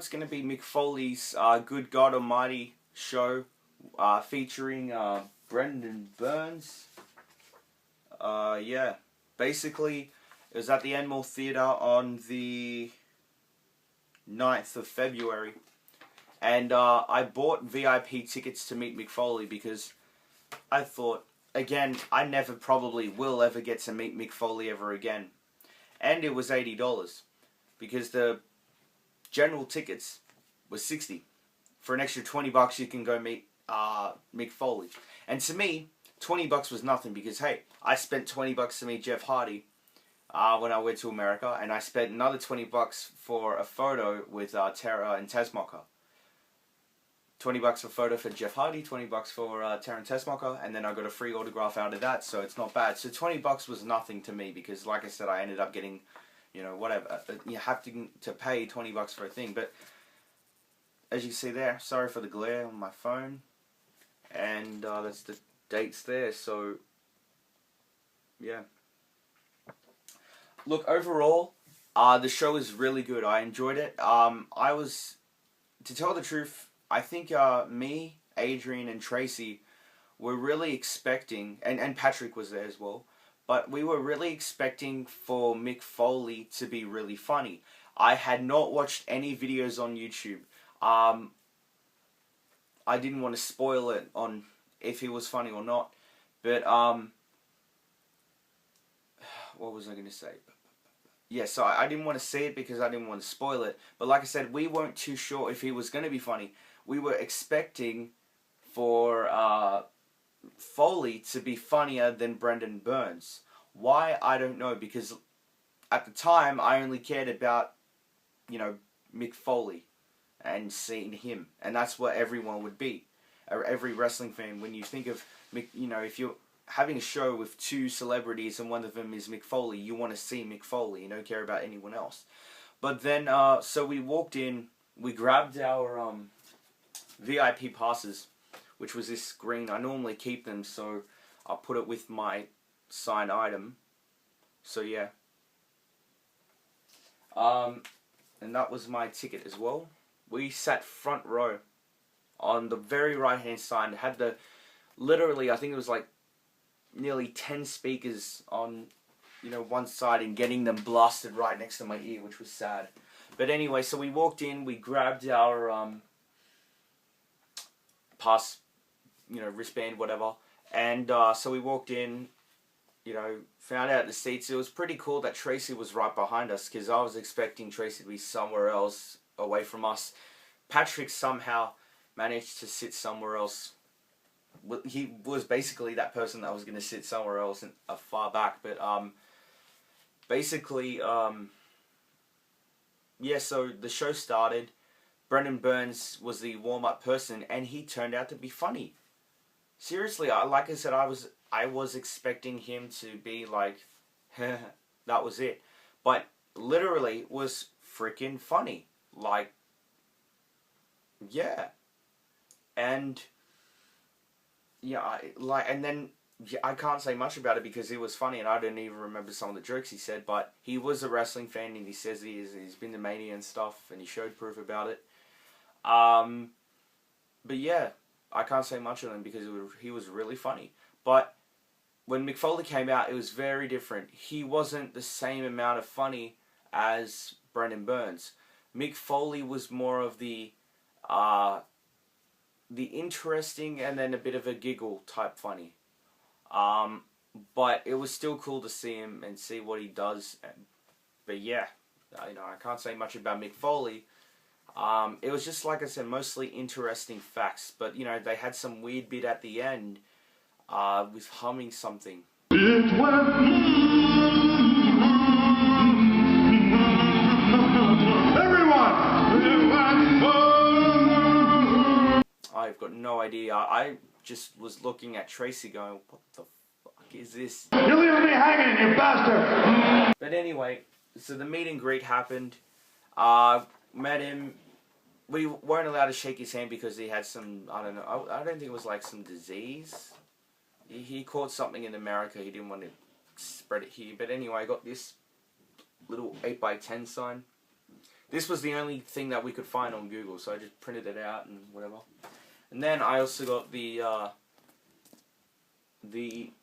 it's going to be Mick Foley's Good God Almighty show featuring Brendan Burns. Yeah, basically it was at the Enmore Theatre on the 9th of February. And I bought VIP tickets to meet Mick Foley because I thought, again, I never probably will ever get to meet Mick Foley ever again. And it was $80 because the general tickets were $60. For an extra $20 you can go meet Mick Foley. And to me, $20 was nothing because, hey, I spent $20 to meet Jeff Hardy when I went to America, and I spent another $20 for a photo with Tara and Tessmacher. $20 for a photo for Jeff Hardy, $20 for Tara and Tessmacher, and then I got a free autograph out of that, so it's not bad. So $20 was nothing to me because, like I said, I ended up getting, you know, whatever. You have to pay $20 for a thing, but as you see there, sorry for the glare on my phone, and that's the dates there. So yeah. Look, overall, the show is really good. I enjoyed it. To tell the truth, I think me, Adrian, and Tracy were really expecting, and Patrick was there as well, but we were really expecting for Mick Foley to be really funny. I had not watched any videos on YouTube. I didn't want to spoil it on if he was funny or not, but what was I going to say? Yeah, so I didn't want to see it because I didn't want to spoil it. But like I said, we weren't too sure if he was going to be funny. We were expecting for Foley to be funnier than Brendan Burns. Why? I don't know, because at the time I only cared about, you know, Mick Foley and seeing him. And that's what everyone would be. Every wrestling fan, when you think of Mick, you know, if you're having a show with two celebrities and one of them is Mick Foley, you want to see Mick Foley. You don't care about anyone else. But then, so we walked in, we grabbed our VIP passes, which was this green. I normally keep them, so I'll put it with my signed item. So yeah. And that was my ticket as well. We sat front row on the very right hand side. It had the, literally, I think it was like nearly 10 speakers on, you know, one side, and getting them blasted right next to my ear, which was sad. But anyway, so we walked in, we grabbed our pass, you know, wristband, whatever, and so we walked in, you know, found out the seats. It was pretty cool that Tracy was right behind us, because I was expecting Tracy to be somewhere else away from us. Patrick somehow managed to sit somewhere else. He was basically that person that was going to sit somewhere else and far back, but basically, yeah, so the show started. Brendan Burns was the warm-up person, and he turned out to be funny. Seriously, like I said, I was expecting him to be like, that was it. But literally, it was freaking funny. Like, yeah. And yeah, and then yeah, I can't say much about it because it was funny, and I don't even remember some of the jokes he said. But he was a wrestling fan, and he says he's been to Mania and stuff, and he showed proof about it. But yeah, I can't say much on him because he was really funny. But when Mick Foley came out, it was very different. He wasn't the same amount of funny as Brendan Burns. Mick Foley was more of the interesting and then a bit of a giggle type funny. But it was still cool to see him and see what he does. But yeah, you know, I can't say much about Mick Foley. It was just, like I said, mostly interesting facts. But, you know, they had some weird bit at the end with humming something. I've got no idea. I just was looking at Tracy going, what the fuck is this? You're leaving me hanging, you bastard! But anyway, so the meet and greet happened. Met him. We weren't allowed to shake his hand because he had some, I don't know, I don't think it was like some disease. He caught something in America. He didn't want to spread it here. But anyway, I got this little 8x10 sign. This was the only thing that we could find on Google, so I just printed it out and whatever. And then I also got the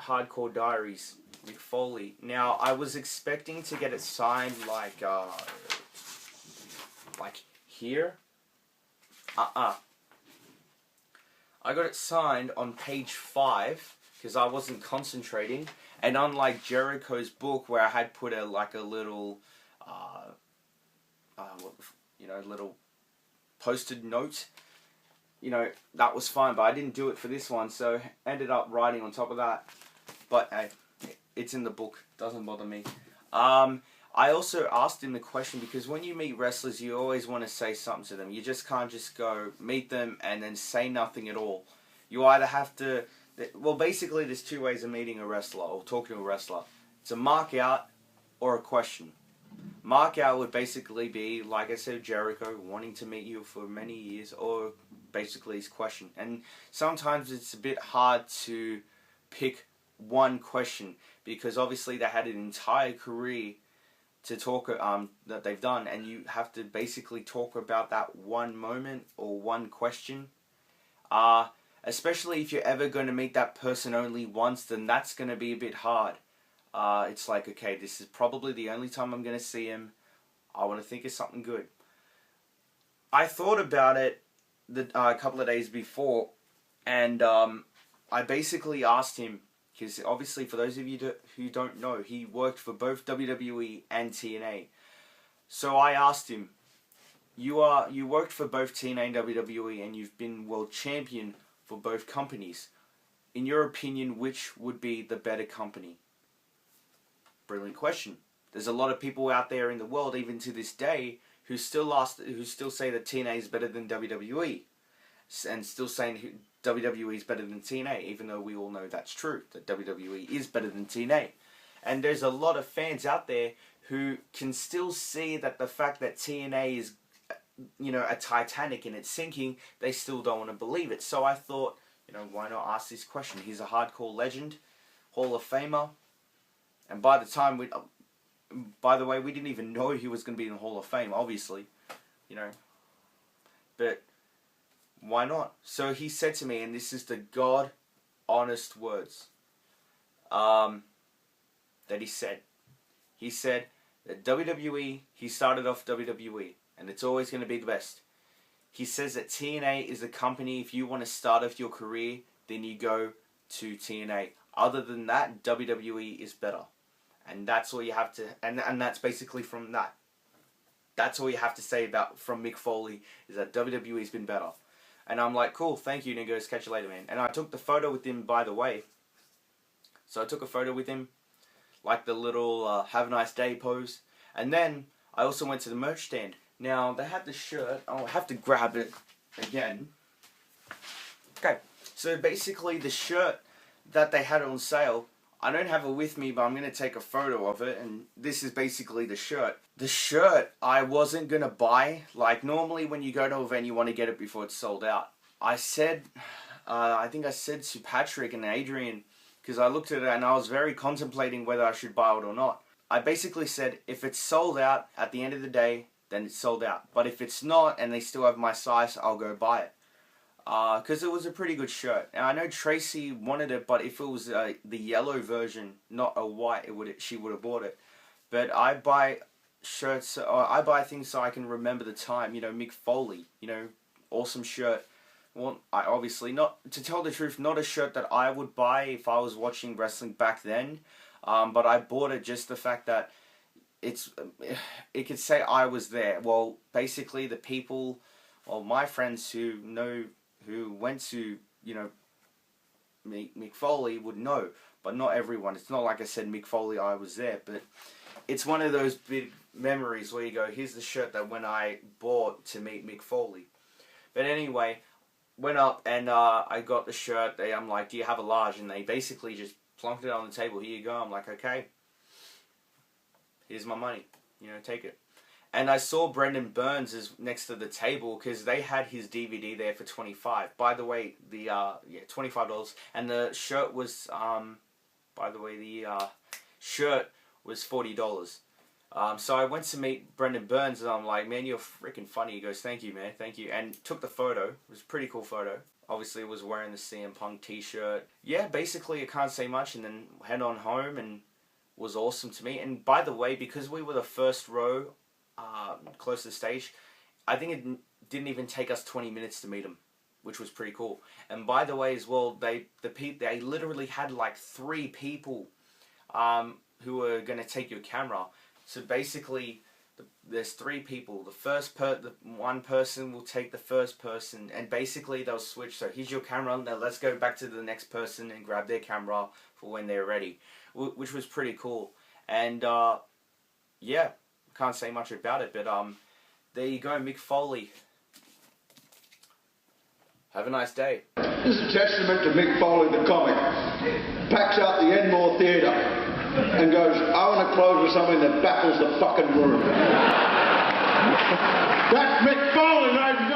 Hardcore Diaries, Mick Foley. Now, I was expecting to get it signed like here. I got it signed on page 5 because I wasn't concentrating, and unlike Jericho's book where I had put a little little posted note, that was fine, but I didn't do it for this one, so ended up writing on top of that. But hey, it's in the book, doesn't bother me. I also asked him the question because when you meet wrestlers, you always want to say something to them. You just can't just go meet them and then say nothing at all. You either have to, well, basically there's 2 ways of meeting a wrestler or talking to a wrestler. It's a mark out or a question. Mark out would basically be, like I said, Jericho wanting to meet you for many years, or basically his question. And sometimes it's a bit hard to pick one question because obviously they had an entire career to talk that they've done, and you have to basically talk about that one moment or one question. Especially if you're ever going to meet that person only once, then that's going to be a bit hard. It's like, okay, this is probably the only time I'm going to see him. I want to think of something good. I thought about it a couple of days before, and I basically asked him, because obviously for those of you who don't know, he worked for both WWE and TNA. So I asked him, you worked for both TNA and WWE, and you've been world champion for both companies. In your opinion, which would be the better company? Brilliant question. There's a lot of people out there in the world, even to this day, who still say that TNA is better than WWE, and still saying WWE is better than TNA, even though we all know that's true, that WWE is better than TNA. And there's a lot of fans out there who can still see that the fact that TNA is, a Titanic and it's sinking, they still don't want to believe it. So I thought, why not ask this question? He's a hardcore legend, Hall of Famer, and by the way, we didn't even know he was going to be in the Hall of Fame, obviously, but why not? So he said to me, and this is the God honest words that he said. He said that WWE, he started off WWE, and it's always going to be the best. He says that TNA is a company, if you want to start off your career, then you go to TNA. Other than that, WWE is better. And that's all you have to, and that's basically from that. That's all you have to say from Mick Foley, is that WWE's been better. And I'm like, cool, thank you, and he goes, catch you later, man. And I took the photo with him, by the way. So I took a photo with him, like the little have a nice day pose. And then I also went to the merch stand. Now, they had the shirt. I'll have to grab it again. Okay, so basically the shirt that they had on sale, I don't have it with me, but I'm going to take a photo of it, and this is basically the shirt. The shirt I wasn't going to buy. Like, normally when you go to an event, you want to get it before it's sold out. I think I said to Patrick and Adrian, because I looked at it and I was very contemplating whether I should buy it or not. I basically said, if it's sold out at the end of the day, then it's sold out. But if it's not, and they still have my size, I'll go buy it. Because it was a pretty good shirt. And I know Tracy wanted it, but if it was the yellow version, not a white, she would have bought it. But I buy shirts, I buy things so I can remember the time. Mick Foley, awesome shirt. Well, I obviously, not to tell the truth, not a shirt that I would buy if I was watching wrestling back then. But I bought it just the fact that it could say I was there. Well, basically the people, my friends who went to, Mick Foley would know, but not everyone. It's not like I said, Mick Foley, I was there, but it's one of those big memories where you go, here's the shirt that when I bought to meet Mick Foley. But anyway, went up and I got the shirt. I'm like, do you have a large? And they basically just plunked it on the table. Here you go. I'm like, okay, here's my money. Take it. And I saw Brendan Burns is next to the table because they had his DVD there for $25. By the way, the $25, and the shirt was by the way, the shirt was $40. So I went to meet Brendan Burns, and I'm like, man, you're freaking funny. He goes, thank you, man, thank you. And took the photo. It was a pretty cool photo. Obviously, was wearing the CM Punk t-shirt. Yeah, basically, I can't say much, and then head on home, and was awesome to meet. And by the way, because we were the first row, close to the stage, I think it didn't even take us 20 minutes to meet him, which was pretty cool. And by the way, as well, they literally had like 3 people who were going to take your camera. So basically, there's 3 people. One person will take the first person, and basically they'll switch. So here's your camera. Now let's go back to the next person and grab their camera for when they're ready, which was pretty cool. And yeah, can't say much about it, but there you go, Mick Foley. Have a nice day. This is a testament to Mick Foley, the comic. Packs out the Enmore Theatre and goes, I want to close with something that baffles the fucking room. That's Mick Foley, ladies and gentlemen.